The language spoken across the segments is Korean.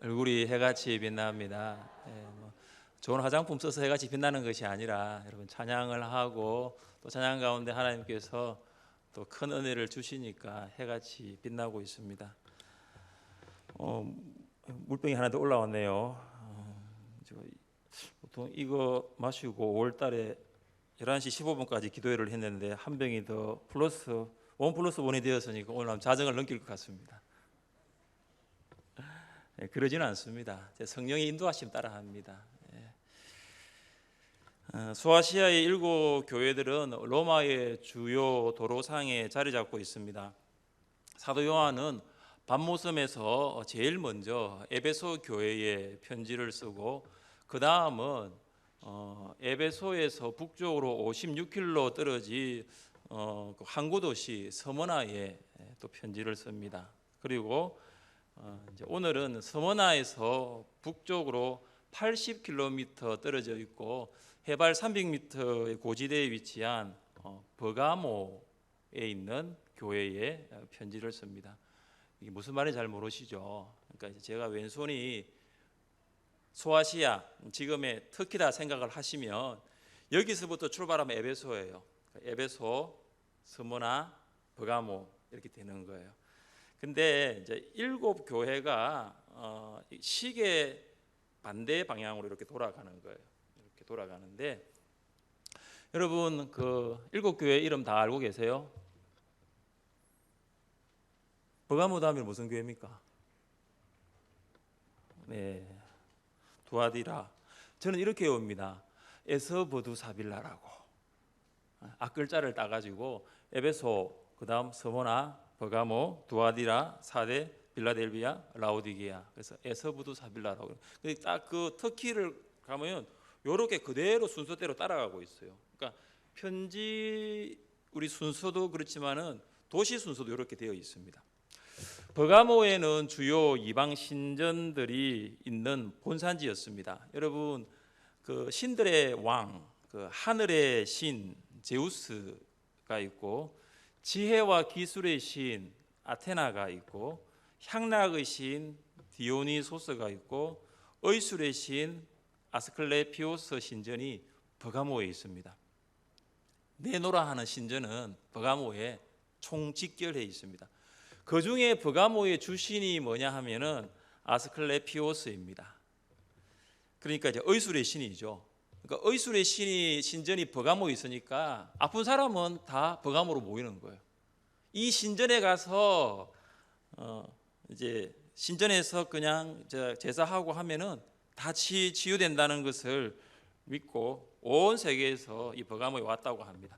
얼굴이 해같이 빛납니다. 좋은 화장품 써서 해같이 빛나는 것이 아니라 여러분 찬양을 하고 또 찬양 가운데 하나님께서 또 큰 은혜를 주시니까 해같이 빛나고 있습니다. 물병이 하나 더 올라왔네요. 보통 이거 마시고 5월달에 11시 15분까지 기도회를 했는데 한 병이 더 플러스 1 플러스 1이 되었으니까 오늘 자정을 넘길 것 같습니다. 그러지는 않습니다. 성령의 인도하심 따라합니다. 소아시아의 7 교회들은 로마의 주요 도로상에 자리 잡고 있습니다. 사도 요한은 밤모섬에서 제일 먼저 에베소 교회에 편지를 쓰고 그 다음은 에베소에서 북쪽으로 56km 떨어진 항구 도시 서머나에 또 편지를 씁니다. 그리고 이제 오늘은 서머나에서 북쪽으로 80km 떨어져 있고 해발 300m의 고지대에 위치한 버가모에 있는 교회에 편지를 씁니다. 이게 무슨 말인지 잘 모르시죠? 그러니까 제가 왼손이 소아시아, 지금의 터키다 생각을 하시면 여기서부터 출발하면 에베소예요. 에베소, 스모나, 버가모 이렇게 되는 거예요. 근데 이제 7 교회가 시계 반대 방향으로 이렇게 돌아가는 거예요. 이렇게 돌아가는데 여러분 그 7 교회 이름 다 알고 계세요? 버가모 다음에 무슨 교회입니까? 네, 두아디라. 저는 이렇게 외웁니다. 에서버두사빌라라고 앞글자를 따가지고 에베소, 그 다음 서모나, 버가모, 두아디라, 사데, 빌라델비아, 라오디게아. 그래서 에서부두사빌라라고. 딱 그 터키를 가면 이렇게 그대로 순서대로 따라가고 있어요. 그러니까 편지 우리 순서도 그렇지만은 도시 순서도 이렇게 되어 있습니다. 버가모에는 주요 이방 신전들이 있는 본산지였습니다. 여러분 그 신들의 왕, 그 하늘의 신 제우스가 있고 지혜와 기술의 신 아테나가 있고 향락의 신 디오니소스가 있고 의술의 신 아스클레피오스 신전이 버가모에 있습니다. 네노라 하는 신전은 버가모에 총직결해 있습니다. 그 중에 버가모의 주신이 뭐냐 하면은 아스클레피오스입니다. 그러니까 이제 의술의 신이죠. 그러니까 의술의 신전이 버가모에 있으니까 아픈 사람은 다 버가모로 모이는 거예요. 이 신전에 가서 이제 신전에서 그냥 제사하고 하면은 다 치유된다는 것을 믿고 온 세계에서 이 버가모에 왔다고 합니다.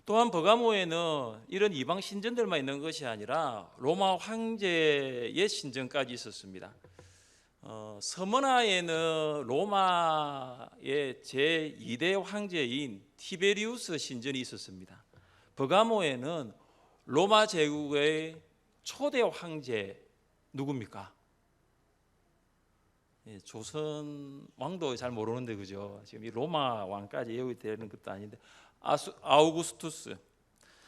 또한 버가모에는 이런 이방 신전들만 있는 것이 아니라 로마 황제의 신전까지 있었습니다. 서머나에는 로마의 제2대 황제인 티베리우스 신전이 있었습니다. 버가모에는 로마 제국의 초대 황제 누굽니까? 조선 왕도 잘 모르는데 그죠? 지금 이 로마 왕까지 외우게 되는 것도 아닌데 아우구스투스.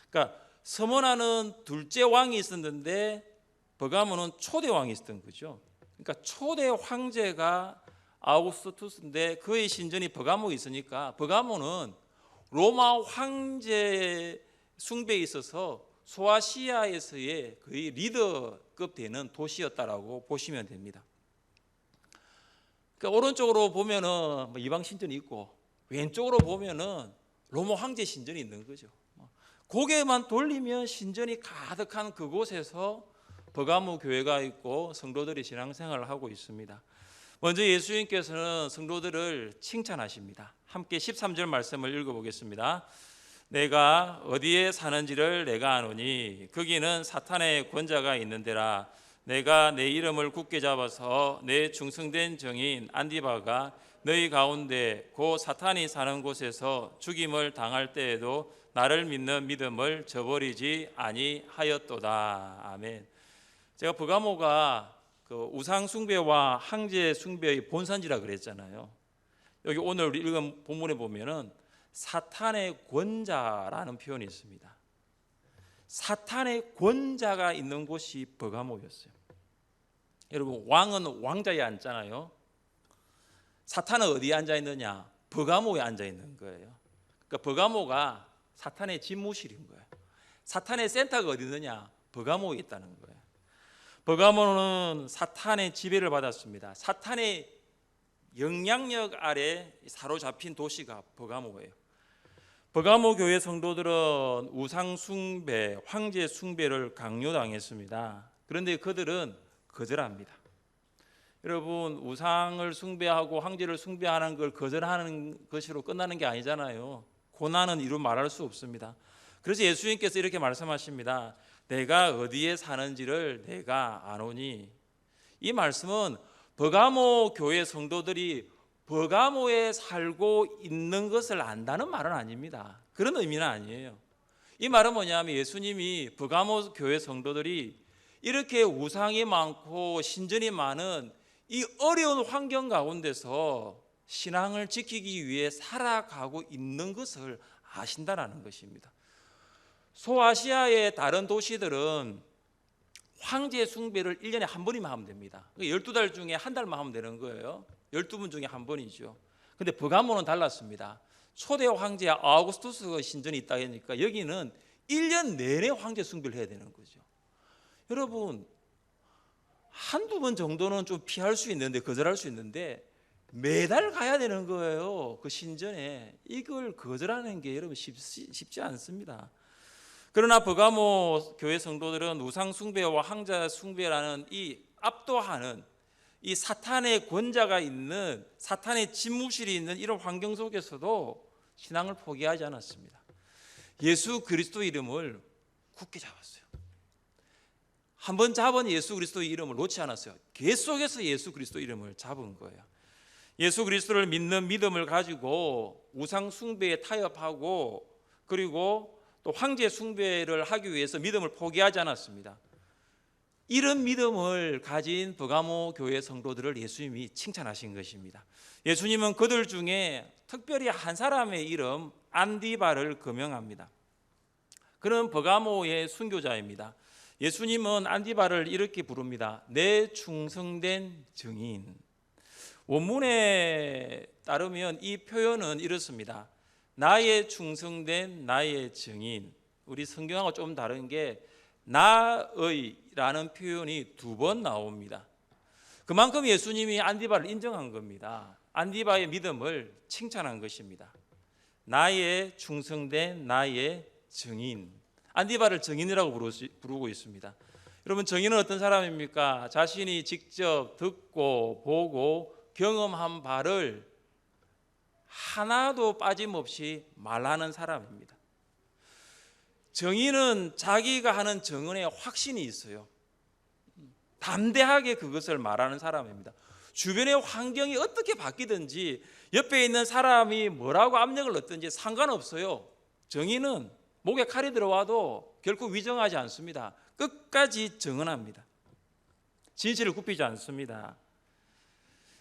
그러니까 서머나는 둘째 왕이 있었는데 버가모는 초대 왕이 있었던 거죠. 그러니까 초대 황제가 아우구스투스인데 그의 신전이 버가모에 있으니까 버가모는 로마 황제 숭배에 있어서 소아시아에서의 거의 리더급 되는 도시였다라고 보시면 됩니다. 그러니까 오른쪽으로 보면은 이방 신전이 있고 왼쪽으로 보면은 로마 황제 신전이 있는 거죠. 고개만 돌리면 신전이 가득한 그곳에서 버가모 교회가 있고 성도들이 신앙생활을 하고 있습니다. 먼저 예수님께서는 성도들을 칭찬하십니다. 함께 13절 말씀을 읽어보겠습니다. 내가 어디에 사는지를 내가 아노니 거기는 사탄의 권자가 있는 데라. 내가 내 이름을 굳게 잡아서 내 중성된 정인 안디바가 너희 가운데 곧 사탄이 사는 곳에서 죽임을 당할 때에도 나를 믿는 믿음을 저버리지 아니하였도다. 아멘. 제가 버가모가 그 우상 숭배와 황제 숭배의 본산지라 그랬잖아요. 여기 오늘 우리 읽은 본문에 보면은 사탄의 권자라는 표현이 있습니다. 사탄의 권자가 있는 곳이 버가모였어요. 여러분, 왕은 왕자에 앉잖아요. 사탄은 어디에 앉아 있느냐? 버가모에 앉아 있는 거예요. 그러니까 버가모가 사탄의 집무실인 거예요. 사탄의 센터가 어디 있느냐? 버가모에 있다는 거예요. 버가모는 사탄의 지배를 받았습니다. 사탄의 영향력 아래 사로잡힌 도시가 버가모예요. 버가모 교회 성도들은 우상 숭배, 황제 숭배를 강요당했습니다. 그런데 그들은 거절합니다. 여러분, 우상을 숭배하고 황제를 숭배하는 걸 거절하는 것으로 끝나는 게 아니잖아요. 고난은 이루 말할 수 없습니다. 그래서 예수님께서 이렇게 말씀하십니다. 내가 어디에 사는지를 내가 아노니. 이 말씀은 버가모 교회 성도들이 버가모에 살고 있는 것을 안다는 말은 아닙니다. 그런 의미는 아니에요. 이 말은 뭐냐면 예수님이 버가모 교회 성도들이 이렇게 우상이 많고 신전이 많은 이 어려운 환경 가운데서 신앙을 지키기 위해 살아가고 있는 것을 아신다라는 것입니다. 소아시아의 다른 도시들은 황제 숭배를 1년에 한 번이면 하면 됩니다. 12달 중에 한 달만 하면 되는 거예요. 12분 중에 한 번이죠. 근데 버가모는 달랐습니다. 초대 황제 아우구스투스 신전이 있다 하니까 여기는 1년 내내 황제 숭배를 해야 되는 거죠. 여러분, 한두 번 정도는 좀 피할 수 있는데, 거절할 수 있는데 매달 가야 되는 거예요. 그 신전에. 이걸 거절하는 게 여러분 쉽지 않습니다. 그러나 버가모 교회 성도들은 우상 숭배와 황제 숭배라는 이 압도하는 이 사탄의 권자가 있는, 사탄의 집무실이 있는 이런 환경 속에서도 신앙을 포기하지 않았습니다. 예수 그리스도 이름을 굳게 잡았어요. 한번 잡은 예수 그리스도의 이름을 놓지 않았어요. 계속해서 예수 그리스도 이름을 잡은 거예요. 예수 그리스도를 믿는 믿음을 가지고 우상 숭배에 타협하고, 그리고 또 황제 숭배를 하기 위해서 믿음을 포기하지 않았습니다. 이런 믿음을 가진 버가모 교회 성도들을 예수님이 칭찬하신 것입니다. 예수님은 그들 중에 특별히 한 사람의 이름 안디바를 거명합니다. 그는 버가모의 순교자입니다. 예수님은 안디바를 이렇게 부릅니다. 내 충성된 증인. 원문에 따르면 이 표현은 이렇습니다. 나의 충성된 나의 증인. 우리 성경하고 좀 다른 게 나의라는 표현이 2번 나옵니다. 그만큼 예수님이 안디바를 인정한 겁니다. 안디바의 믿음을 칭찬한 것입니다. 나의 충성된 나의 증인. 안디바를 증인이라고 부르고 있습니다. 여러분, 증인은 어떤 사람입니까? 자신이 직접 듣고 보고 경험한 바를 하나도 빠짐없이 말하는 사람입니다. 증인은 자기가 하는 증언에 확신이 있어요. 담대하게 그것을 말하는 사람입니다. 주변의 환경이 어떻게 바뀌든지, 옆에 있는 사람이 뭐라고 압력을 넣든지 상관없어요. 증인은 목에 칼이 들어와도 결코 위정하지 않습니다. 끝까지 증언합니다. 진실을 굽히지 않습니다.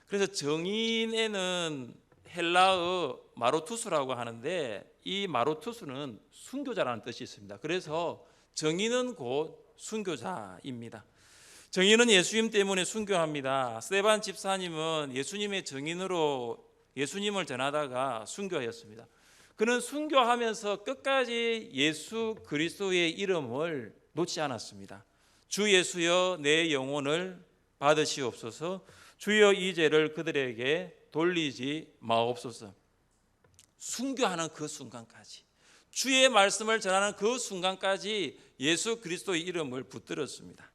그래서 증인에는 헬라어 마로투스라고 하는데, 이 마로투스는 순교자라는 뜻이 있습니다. 그래서 증인은 곧 순교자입니다. 증인은 예수님 때문에 순교합니다. 스데반 집사님은 예수님의 증인으로 예수님을 전하다가 순교하였습니다. 그는 순교하면서 끝까지 예수 그리스도의 이름을 놓지 않았습니다. 주 예수여 내 영혼을 받으시옵소서. 주여 이 죄를 그들에게 돌리지 마옵소서. 순교하는 그 순간까지, 주의 말씀을 전하는 그 순간까지 예수 그리스도의 이름을 붙들었습니다.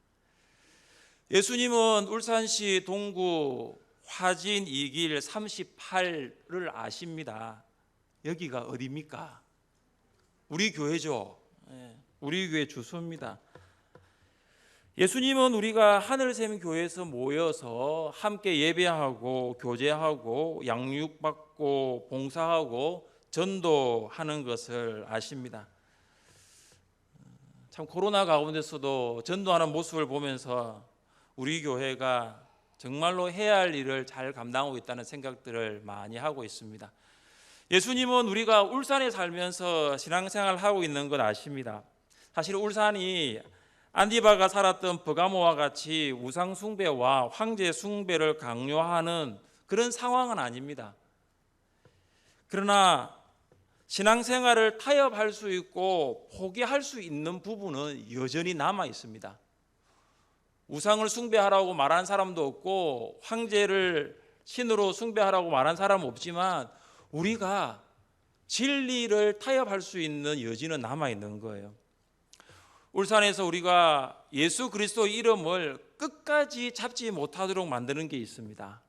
예수님은 울산시 동구 화진 2길 38을 아십니다. 여기가 어디입니까? 우리 교회죠. 우리 교회 주소입니다. 예수님은 우리가 하늘샘 교회에서 모여서 함께 예배하고 교제하고 양육받고 봉사하고 전도하는 것을 아십니다. 참 코로나 가운데서도 전도하는 모습을 보면서 우리 교회가 정말로 해야 할 일을 잘 감당하고 있다는 생각들을 많이 하고 있습니다. 예수님은 우리가 울산에 살면서 신앙생활을 하고 있는 것 아십니다. 사실 울산이 안디바가 살았던 버가모와 같이 우상 숭배와 황제 숭배를 강요하는 그런 상황은 아닙니다. 그러나 신앙생활을 타협할 수 있고 포기할 수 있는 부분은 여전히 남아 있습니다. 우상을 숭배하라고 말한 사람도 없고 황제를 신으로 숭배하라고 말한 사람은 없지만 우리가 진리를 타협할 수 있는 여지는 남아 있는 거예요. 울산에서 우리가 예수 그리스도 이름을 끝까지 잡지 못하도록 만드는 게 있습니다.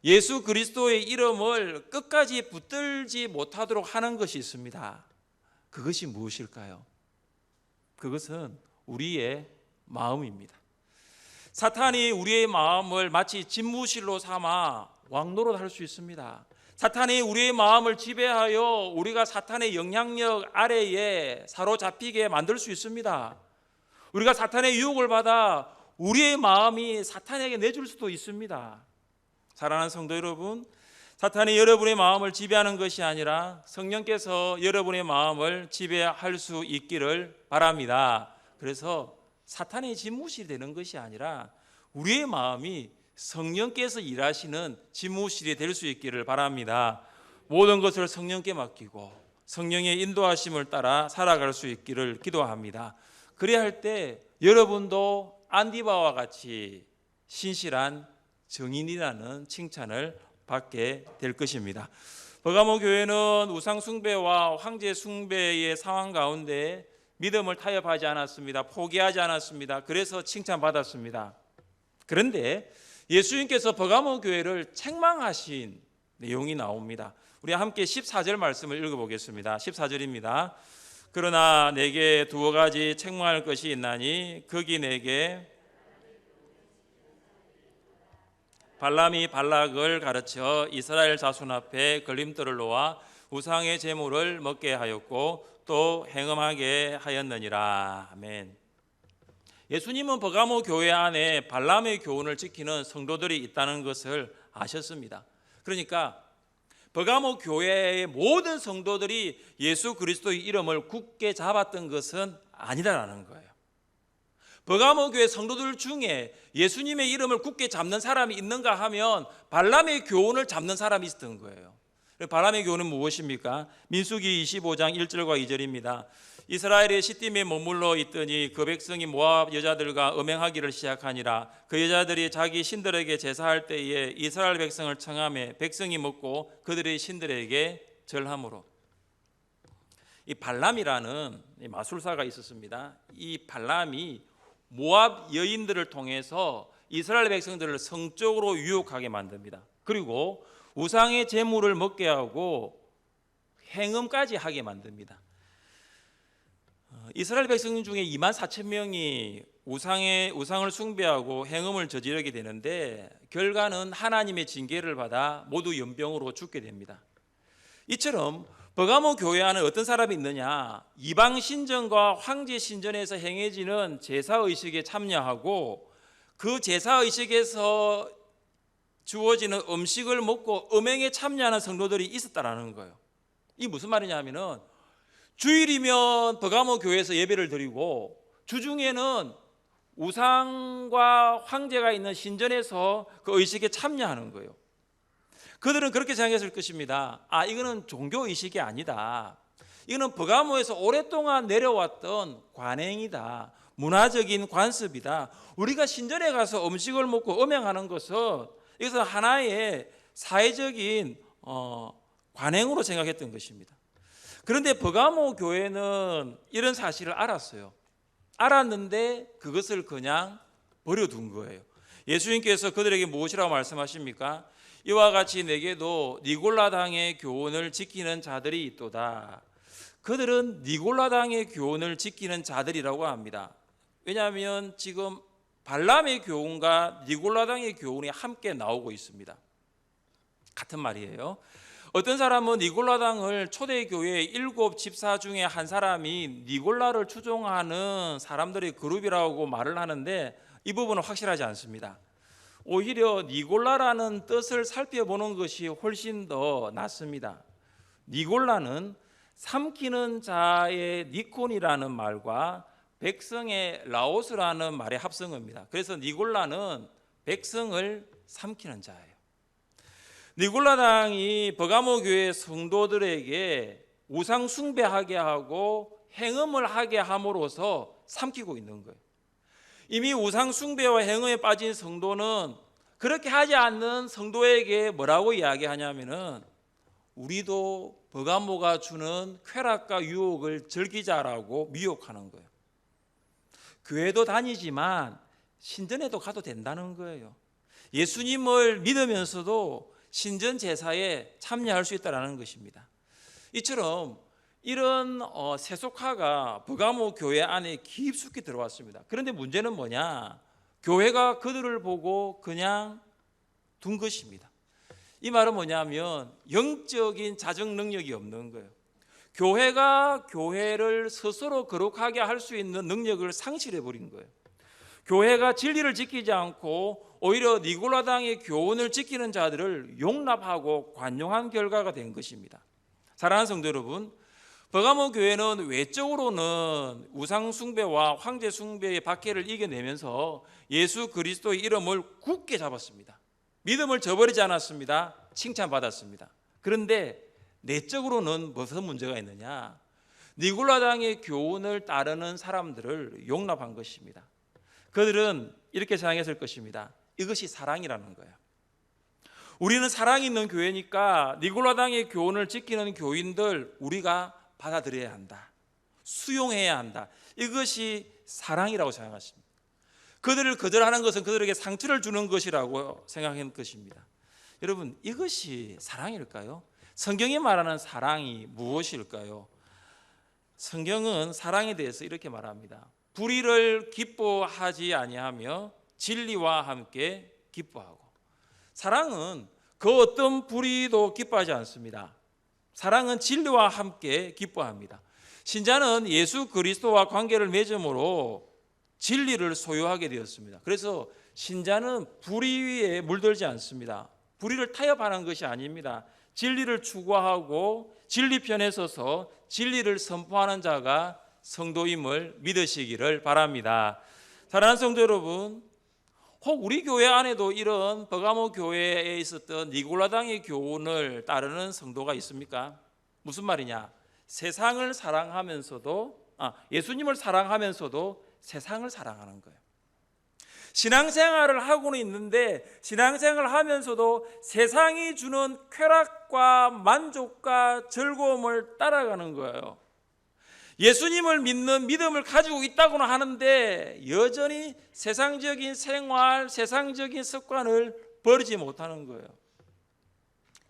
예수 그리스도의 이름을 끝까지 붙들지 못하도록 하는 것이 있습니다. 그것이 무엇일까요? 그것은 우리의 마음입니다. 사탄이 우리의 마음을 마치 집무실로 삼아 왕노릇할 수 있습니다. 사탄이 우리의 마음을 지배하여 우리가 사탄의 영향력 아래에 사로잡히게 만들 수 있습니다. 우리가 사탄의 유혹을 받아 우리의 마음이 사탄에게 내줄 수도 있습니다. 사랑하는 성도 여러분, 사탄이 여러분의 마음을 지배하는 것이 아니라 성령께서 여러분의 마음을 지배할 수 있기를 바랍니다. 그래서 사탄의 집무실이 되는 것이 아니라 우리의 마음이 성령께서 일하시는 집무실이 될 수 있기를 바랍니다. 모든 것을 성령께 맡기고 성령의 인도하심을 따라 살아갈 수 있기를 기도합니다. 그래야 할 때 여러분도 안디바와 같이 신실한 정인이라는 칭찬을 받게 될 것입니다. 버가모 교회는 우상 숭배와 황제 숭배의 상황 가운데 믿음을 타협하지 않았습니다. 포기하지 않았습니다. 그래서 칭찬받았습니다. 그런데 예수님께서 버가모 교회를 책망하신 내용이 나옵니다. 우리 함께 14절 말씀을 읽어보겠습니다. 14절입니다. 그러나 내게 두 가지 책망할 것이 있나니 거기 내게 발람이 발락을 가르쳐 이스라엘 자손 앞에 걸림돌을 놓아 우상의 제물을 먹게 하였고 또 행음하게 하였느니라. 아멘. 예수님은 버가모 교회 안에 발람의 교훈을 지키는 성도들이 있다는 것을 아셨습니다. 그러니까 버가모 교회의 모든 성도들이 예수 그리스도의 이름을 굳게 잡았던 것은 아니다라는 거예요. 버가모 교회 성도들 중에 예수님의 이름을 굳게 잡는 사람이 있는가 하면 발람의 교훈을 잡는 사람이 있었던 거예요. 발람의 교훈은 무엇입니까? 민수기 25장 1절과 2절입니다. 이스라엘이 시딤에 머물러 있더니 그 백성이 모압 여자들과 음행하기를 시작하니라. 그 여자들이 자기 신들에게 제사할 때에 이스라엘 백성을 청하매 백성이 먹고 그들의 신들에게 절함으로. 이 발람이라는 마술사가 있었습니다. 이 발람이 모압 여인들을 통해서 이스라엘 백성들을 성적으로 유혹하게 만듭니다. 그리고 우상의 제물을 먹게 하고 행음까지 하게 만듭니다. 이스라엘 백성 중에 2만 4천 명이 우상을 숭배하고 행음을 저지르게 되는데 결과는 하나님의 징계를 받아 모두 연병으로 죽게 됩니다. 이처럼 버가모 교회 안에 어떤 사람이 있느냐? 이방 신전과 황제 신전에서 행해지는 제사 의식에 참여하고 그 제사 의식에서 주어지는 음식을 먹고 음행에 참여하는 성도들이 있었다라는 거예요. 이 무슨 말이냐면은 주일이면 버가모 교회에서 예배를 드리고 주중에는 우상과 황제가 있는 신전에서 그 의식에 참여하는 거예요. 그들은 그렇게 생각했을 것입니다. 이거는 종교 의식이 아니다. 이거는 버가모에서 오랫동안 내려왔던 관행이다. 문화적인 관습이다. 우리가 신전에 가서 음식을 먹고 음행하는 것은 이것은 하나의 사회적인 관행으로 생각했던 것입니다. 그런데 버가모 교회는 이런 사실을 알았어요. 알았는데 그것을 그냥 버려둔 거예요. 예수님께서 그들에게 무엇이라고 말씀하십니까? 이와 같이 내게도 니골라당의 교훈을 지키는 자들이 있도다. 그들은 니골라당의 교훈을 지키는 자들이라고 합니다. 왜냐하면 지금 발람의 교훈과 니골라당의 교훈이 함께 나오고 있습니다. 같은 말이에요. 어떤 사람은 니골라당을 초대교회의 7 집사 중에 한 사람이 니골라를 추종하는 사람들의 그룹이라고 말을 하는데 이 부분은 확실하지 않습니다. 오히려 니골라라는 뜻을 살펴보는 것이 훨씬 더 낫습니다. 니골라는 삼키는 자의 니콘이라는 말과 백성의 라오스라는 말의 합성어입니다. 그래서 니골라는 백성을 삼키는 자예요. 니골라당이 버가모 교회 성도들에게 우상 숭배하게 하고 행음을 하게 함으로써 삼키고 있는 거예요. 이미 우상 숭배와 행음에 빠진 성도는 그렇게 하지 않는 성도에게 뭐라고 이야기하냐면은 우리도 버가모가 주는 쾌락과 유혹을 즐기자라고 미혹하는 거예요. 교회도 다니지만 신전에도 가도 된다는 거예요. 예수님을 믿으면서도 신전 제사에 참여할 수 있다는 것입니다. 이처럼 이런 세속화가 버가모 교회 안에 깊숙이 들어왔습니다. 그런데 문제는 뭐냐? 교회가 그들을 보고 그냥 둔 것입니다. 이 말은 뭐냐면 영적인 자정 능력이 없는 거예요. 교회가 교회를 스스로 거룩하게 할 수 있는 능력을 상실해 버린 거예요. 교회가 진리를 지키지 않고 오히려 니골라당의 교훈을 지키는 자들을 용납하고 관용한 결과가 된 것입니다. 사랑하는 성도 여러분, 버가모 교회는 외적으로는 우상 숭배와 황제 숭배의 박해를 이겨내면서 예수 그리스도의 이름을 굳게 잡았습니다. 믿음을 저버리지 않았습니다. 칭찬받았습니다. 그런데 내적으로는 무슨 문제가 있느냐? 니골라당의 교훈을 따르는 사람들을 용납한 것입니다. 그들은 이렇게 생각했을 것입니다. 이것이 사랑이라는 거예요. 우리는 사랑이 있는 교회니까 니골라당의 교훈을 지키는 교인들 우리가 받아들여야 한다. 수용해야 한다. 이것이 사랑이라고 생각했습니다. 그들을 거절하는 것은 그들에게 상처를 주는 것이라고 생각한 것입니다. 여러분, 이것이 사랑일까요? 성경이 말하는 사랑이 무엇일까요? 성경은 사랑에 대해서 이렇게 말합니다. 불의를 기뻐하지 아니하며 진리와 함께 기뻐하고. 사랑은 그 어떤 불의도 기뻐하지 않습니다. 사랑은 진리와 함께 기뻐합니다. 신자는 예수 그리스도와 관계를 맺음으로 진리를 소유하게 되었습니다. 그래서 신자는 불의에 물들지 않습니다. 불의를 타협하는 것이 아닙니다. 진리를 추구하고 진리 편에 서서 진리를 선포하는 자가 성도임을 믿으시기를 바랍니다. 사랑하는 성도 여러분, 혹 우리 교회 안에도 이런 버가모 교회에 있었던 니골라당의 교훈을 따르는 성도가 있습니까? 무슨 말이냐? 세상을 사랑하면서도 예수님을 사랑하면서도 세상을 사랑하는 거예요. 신앙생활을 하고는 있는데 신앙생활을 하면서도 세상이 주는 쾌락과 만족과 즐거움을 따라가는 거예요. 예수님을 믿는 믿음을 가지고 있다고는 하는데 여전히 세상적인 생활, 세상적인 습관을 버리지 못하는 거예요.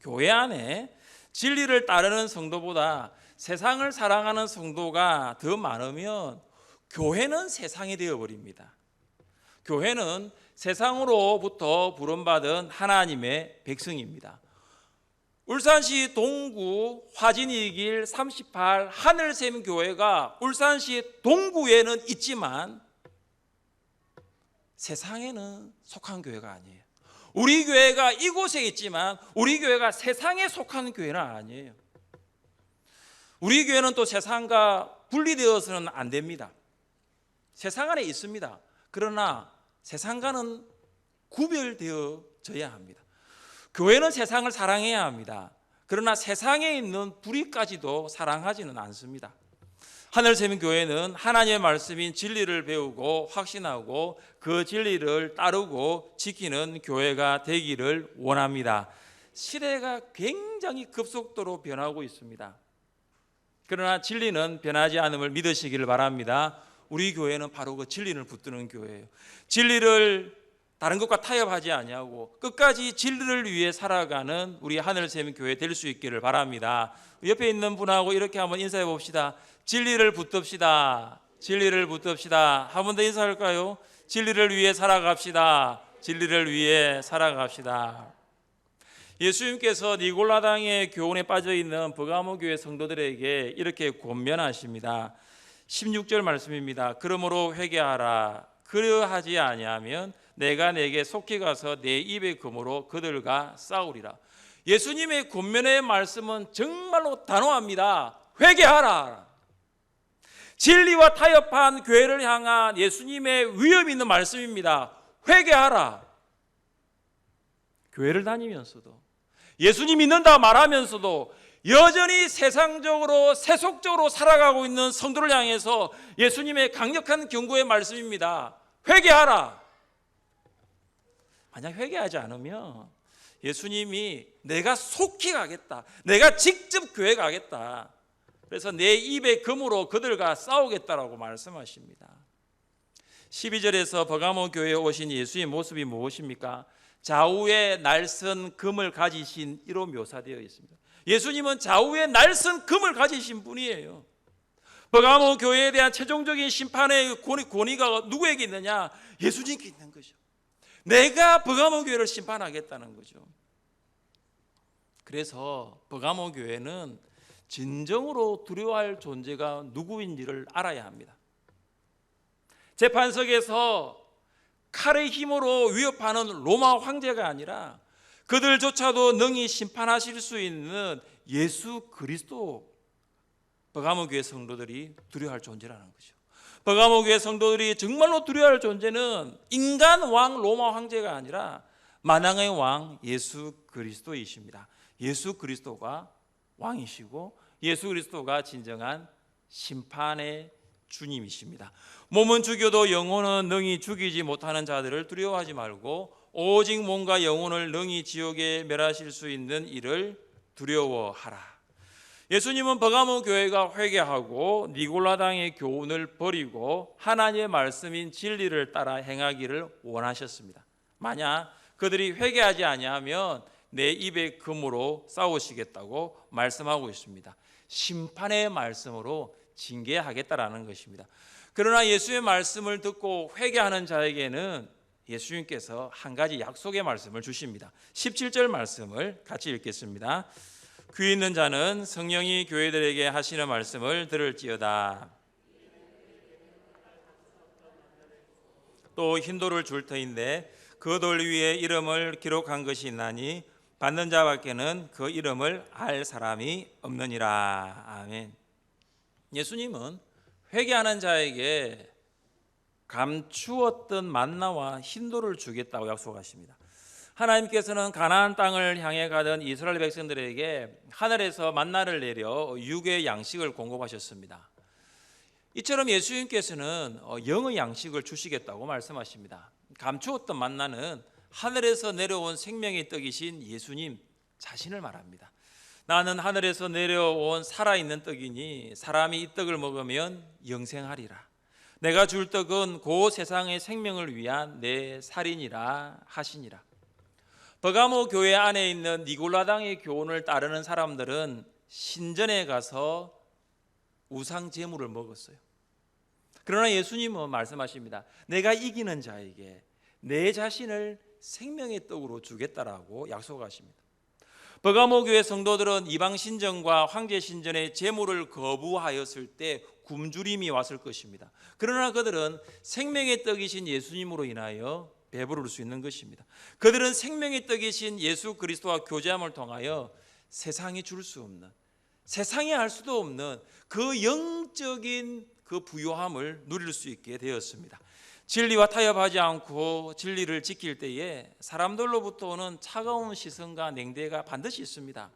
교회 안에 진리를 따르는 성도보다 세상을 사랑하는 성도가 더 많으면 교회는 세상이 되어버립니다. 교회는 세상으로부터 부름받은 하나님의 백성입니다. 울산시 동구 화진이길 38 하늘샘 교회가 울산시 동구에는 있지만 세상에는 속한 교회가 아니에요. 우리 교회가 이곳에 있지만 우리 교회가 세상에 속한 교회는 아니에요. 우리 교회는 또 세상과 분리되어서는 안 됩니다. 세상 안에 있습니다. 그러나 세상과는 구별되어져야 합니다. 교회는 세상을 사랑해야 합니다. 그러나 세상에 있는 불의까지도 사랑하지는 않습니다. 하늘샘 교회는 하나님의 말씀인 진리를 배우고 확신하고 그 진리를 따르고 지키는 교회가 되기를 원합니다. 시대가 굉장히 급속도로 변하고 있습니다. 그러나 진리는 변하지 않음을 믿으시기를 바랍니다. 우리 교회는 바로 그 진리를 붙드는 교회예요. 진리를 다른 것과 타협하지 아니하고 끝까지 진리를 위해 살아가는 우리 하늘샘 교회 될 수 있기를 바랍니다. 옆에 있는 분하고 이렇게 한번 인사해 봅시다. 진리를 붙듭시다. 진리를 붙듭시다. 한 번 더 인사할까요? 진리를 위해 살아갑시다. 진리를 위해 살아갑시다. 예수님께서 니골라당의 교훈에 빠져 있는 버가모 교회 성도들에게 이렇게 권면하십니다. 16절 말씀입니다. 그러므로 회개하라. 그러하지 아니하면 내가 내게 속히 가서 내 입의 금으로 그들과 싸우리라. 예수님의 권면의 말씀은 정말로 단호합니다. 회개하라. 진리와 타협한 교회를 향한 예수님의 위험 있는 말씀입니다. 회개하라. 교회를 다니면서도, 예수님 믿는다 말하면서도 여전히 세상적으로 세속적으로 살아가고 있는 성도를 향해서 예수님의 강력한 경고의 말씀입니다. 회개하라. 만약 회개하지 않으면 예수님이 내가 속히 가겠다, 내가 직접 교회 가겠다, 그래서 내 입의 금으로 그들과 싸우겠다라고 말씀하십니다. 12절에서 버가모 교회에 오신 예수의 모습이 무엇입니까? 좌우에 날선 금을 가지신 이로 묘사되어 있습니다. 예수님은 좌우에 날선 금을 가지신 분이에요. 버가모 교회에 대한 최종적인 심판의 권위가 누구에게 있느냐? 예수님께 있는 거죠. 내가 버가모 교회를 심판하겠다는 거죠. 그래서 버가모 교회는 진정으로 두려워할 존재가 누구인지를 알아야 합니다. 재판석에서 칼의 힘으로 위협하는 로마 황제가 아니라 그들조차도 능히 심판하실 수 있는 예수 그리스도, 버가모 교회 성도들이 두려워할 존재라는 거죠. 버가모 교회 성도들이 정말로 두려워할 존재는 인간 왕 로마 황제가 아니라 만왕의 왕 예수 그리스도이십니다. 예수 그리스도가 왕이시고 예수 그리스도가 진정한 심판의 주님이십니다. 몸은 죽여도 영혼은 능히 죽이지 못하는 자들을 두려워하지 말고 오직 몸과 영혼을 능히 지옥에 멸하실 수 있는 이를 두려워하라. 예수님은 버가모 교회가 회개하고 니골라당의 교훈을 버리고 하나님의 말씀인 진리를 따라 행하기를 원하셨습니다. 만약 그들이 회개하지 아니하면 내 입의 금으로 싸우시겠다고 말씀하고 있습니다. 심판의 말씀으로 징계하겠다라는 것입니다. 그러나 예수의 말씀을 듣고 회개하는 자에게는 예수님께서 한 가지 약속의 말씀을 주십니다. 17절 말씀을 같이 읽겠습니다. 귀 있는 자는 성령이 교회들에게 하시는 말씀을 들을지어다. 또 흰 돌을 줄 터인데 그 돌 위에 이름을 기록한 것이 있나니 받는 자밖에는 그 이름을 알 사람이 없느니라. 아멘. 예수님은 회개하는 자에게 감추었던 만나와 흰돌을 주겠다고 약속하십니다. 하나님께서는 가나안 땅을 향해 가던 이스라엘 백성들에게 하늘에서 만나를 내려 육의 양식을 공급하셨습니다. 이처럼 예수님께서는 영의 양식을 주시겠다고 말씀하십니다. 감추었던 만나는 하늘에서 내려온 생명의 떡이신 예수님 자신을 말합니다. 나는 하늘에서 내려온 살아있는 떡이니 사람이 이 떡을 먹으면 영생하리라. 내가 줄 떡은 그 세상의 생명을 위한 내 살이니라 하시니라. 버가모 교회 안에 있는 니골라당의 교훈을 따르는 사람들은 신전에 가서 우상 제물을 먹었어요. 그러나 예수님은 말씀하십니다. 내가 이기는 자에게 내 자신을 생명의 떡으로 주겠다라고 약속하십니다. 버가모 교회 성도들은 이방 신전과 황제 신전의 제물을 거부하였을 때 굶주림이 왔을 것입니다. 그러나 그들은 생명의 떡이신 예수님으로 인하여 배부를 수 있는 것입니다. 그들은 생명의 떡이신 예수 그리스도와 교제함을 통하여 세상이 줄 수 없는, 세상이 할 수도 없는 그 영적인 그 부요함을 누릴 수 있게 되었습니다. 진리와 타협하지 않고 진리를 지킬 때에 사람들로부터 오는 차가운 시선과 냉대가 반드시 있습니다.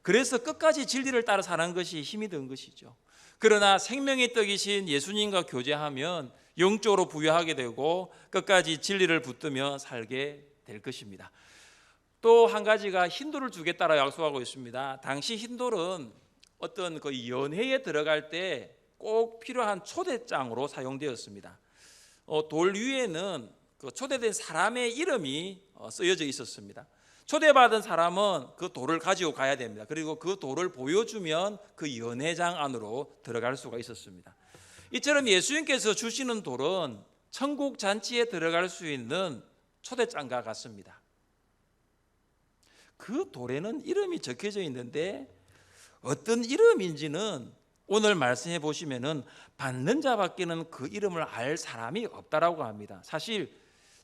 그래서 끝까지 진리를 따라 사는 것이 힘이 든 것이죠. 그러나 생명의 떡이신 예수님과 교제하면 영적으로 부유하게 되고 끝까지 진리를 붙들며 살게 될 것입니다. 또 한 가지가 흰돌을 주겠다라 약속하고 있습니다. 당시 흰돌은 어떤 그 연회에 들어갈 때 꼭 필요한 초대장으로 사용되었습니다. 돌 위에는 그 초대된 사람의 이름이 쓰여져 있었습니다. 초대받은 사람은 그 돌을 가지고 가야 됩니다. 그리고 그 돌을 보여주면 그 연회장 안으로 들어갈 수가 있었습니다. 이처럼 예수님께서 주시는 돌은 천국 잔치에 들어갈 수 있는 초대장과 같습니다. 그 돌에는 이름이 적혀져 있는데 어떤 이름인지는 오늘 말씀해 보시면은 받는 자밖에는 그 이름을 알 사람이 없다라고 합니다. 사실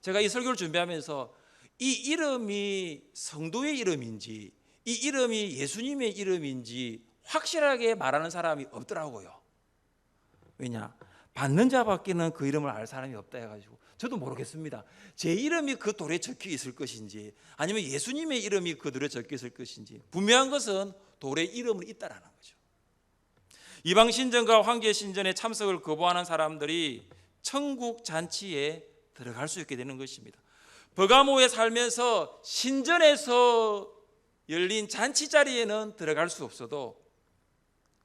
제가 이 설교를 준비하면서 이 이름이 성도의 이름인지 이 이름이 예수님의 이름인지 확실하게 말하는 사람이 없더라고요. 왜냐? 받는 자밖에는 그 이름을 알 사람이 없다 해가지고 저도 모르겠습니다. 제 이름이 그 돌에 적혀 있을 것인지 아니면 예수님의 이름이 그 돌에 적혀 있을 것인지 분명한 것은 돌에 이름은 있다라는 거죠. 이방 신전과 황제 신전에 참석을 거부하는 사람들이 천국 잔치에 들어갈 수 있게 되는 것입니다. 버가모에 살면서 신전에서 열린 잔치 자리에는 들어갈 수 없어도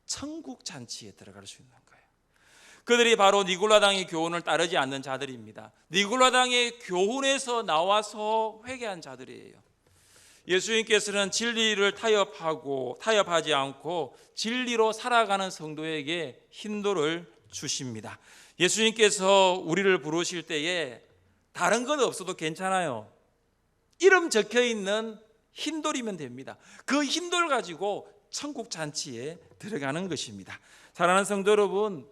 천국 잔치에 들어갈 수 있는 거예요. 그들이 바로 니골라당의 교훈을 따르지 않는 자들입니다. 니골라당의 교훈에서 나와서 회개한 자들이에요. 예수님께서는 진리를 타협하지 않고 진리로 살아가는 성도에게 힘도를 주십니다. 예수님께서 우리를 부르실 때에 다른 것 없어도 괜찮아요. 이름 적혀 있는 힘돌이면 됩니다. 그 힘돌 가지고 천국 잔치에 들어가는 것입니다. 사랑하는 성도 여러분,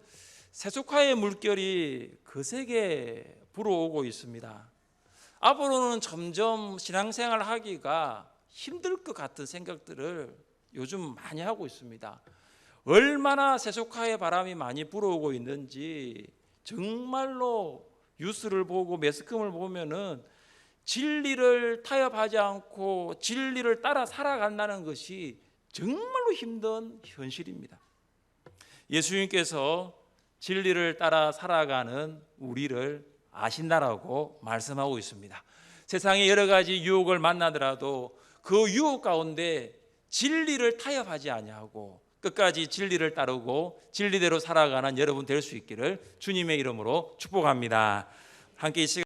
세속화의 물결이 거세게 불어오고 있습니다. 앞으로는 점점 신앙생활 하기가 힘들 것 같은 생각들을 요즘 많이 하고 있습니다. 얼마나 세속화의 바람이 많이 불어오고 있는지 정말로 뉴스를 보고 매스컴을 보면은 진리를 타협하지 않고 진리를 따라 살아간다는 것이 정말로 힘든 현실입니다. 예수님께서 진리를 따라 살아가는 우리를 아신다라고 말씀하고 있습니다. 세상에 여러 가지 유혹을 만나더라도 그 유혹 가운데 진리를 타협하지 아니하고 끝까지 진리를 따르고 진리대로 살아가는 여러분 될 수 있기를 주님의 이름으로 축복합니다. 함께 이 시간